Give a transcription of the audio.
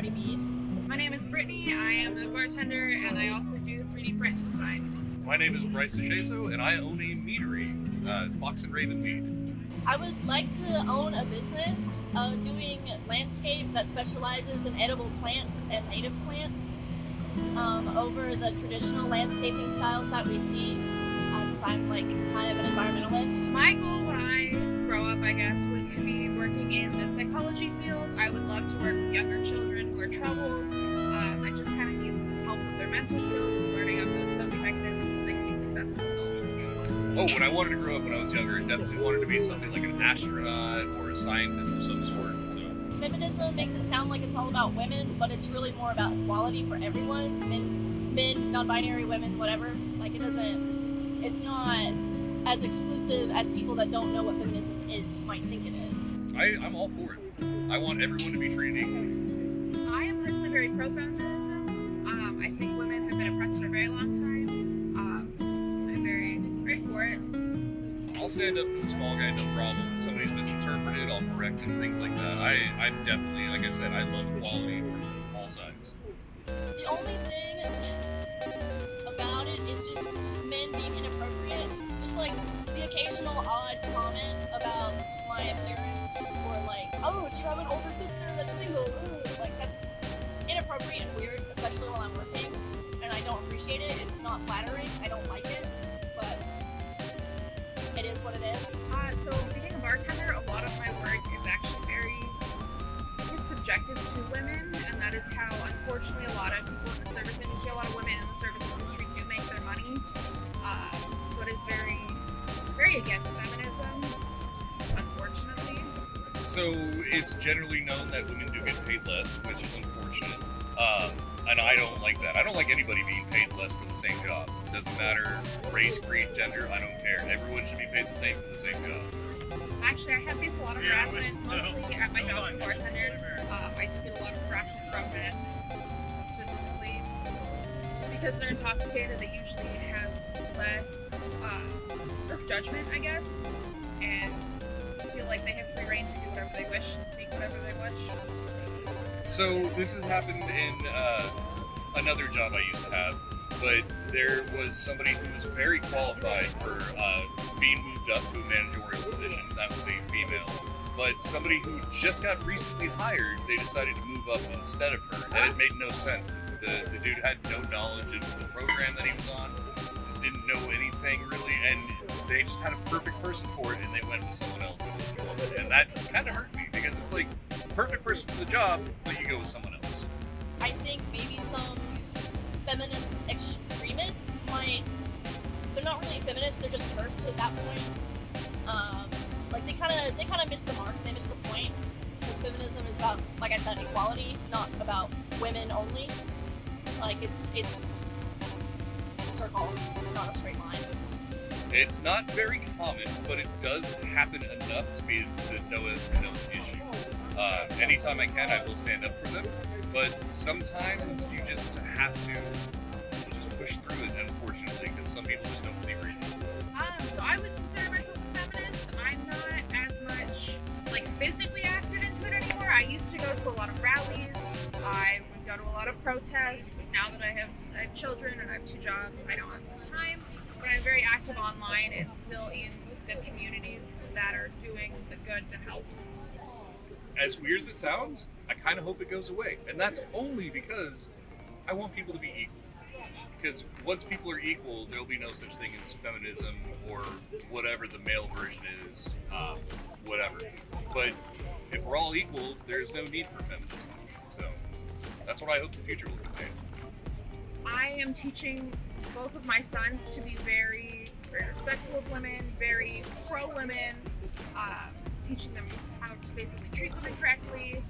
Party Bees. My name is Brittany. I am a bartender, and I also do 3D print design. My name is Bryce DeShaso, and I own a meadery, Fox and Raven Mead. I would like to own a business doing landscape that specializes in edible plants and native plants over the traditional landscaping styles that we see. Because I'm like kind of an environmentalist. My goal when I grow up, I guess, would to be working in the psychology field. I would love to work with younger children who are troubled. I just kind of need help with their mental skills and learning of those coping mechanisms so they can be successful adults. Oh, when I wanted to grow up when I was younger, I definitely wanted to be something like an astronaut or a scientist of some sort. So. Feminism makes it sound like it's all about women, but it's really more about equality for everyone. Men, non-binary women, whatever. Like it's not as exclusive as people that don't know what feminism is might think it is. I'm all for it. I want everyone to be treated equally. I am personally very pro-feminism. I think women have been oppressed for a very long time. I'm very for it. I'll stand up for the small guy, no problem. If somebody's misinterpreted, I'll correct it, things like that. I'm definitely, like I said, I love equality from all sides. The only thing about it is just men being inappropriate. Just like the occasional odd comment about my appearance, or like, oh, do you have an older sister that's single? Ooh. Like, that's inappropriate and weird, especially while I'm working, and I don't appreciate it. It's not flattering. I don't like it, but it is what it is. So being a bartender, a lot of my work is actually very subjective to women, and that is how, unfortunately, a lot of people in the service industry, a lot of women in the service industry do make their money. So it is very, very against feminism, unfortunately. So it's generally known that women do get paid less, which is unfortunate. And I don't like that. I don't like anybody being paid less for the same job. It doesn't matter race, creed, gender, I don't care. Everyone should be paid the same for the same job. Actually, I have faced a lot of harassment, mostly at my job as a bartender. I do get a lot of harassment from men, specifically. Because they're intoxicated, they usually have less judgment, I guess, and feel like they have free reign to do whatever they wish and speak whatever they wish. So this has happened in another job I used to have, but there was somebody who was very qualified for being moved up to a managerial position. That was a female. But somebody who just got recently hired, they decided to move up instead of her. And it made no sense. The dude had no knowledge of the program that he was on, didn't know anything really, and they just had a perfect person for it, and they went with someone else. And that kind of hurt me, because it's like, perfect person for the job, but you go with someone else. I think maybe some feminist extremists they're not really feminists, they're just TERFs at that point. Like they kind of missed the mark, they missed the point. Because feminism is about, like I said, equality, not about women only. Like it's a circle, it's not a straight line. It's not very common, but it does happen enough to be to know it's an issue. Anytime I can, I will stand up for them, but sometimes you just have to just push through it, unfortunately, because some people just don't see reason. So I would consider myself a feminist. I'm not as much like physically active into it anymore. I used to go to a lot of rallies. I would go to a lot of protests. Now that I have children and I have 2 jobs, I don't have the time. But I'm very active online and still in the communities that are doing the good to help. As weird as it sounds, I kind of hope it goes away. And that's only because I want people to be equal. Because once people are equal, there'll be no such thing as feminism or whatever the male version is, whatever. But if we're all equal, there's no need for feminism. So that's what I hope the future will contain. I am teaching both of my sons to be very, very respectful of women, very pro-women, teaching them how to basically treat women correctly.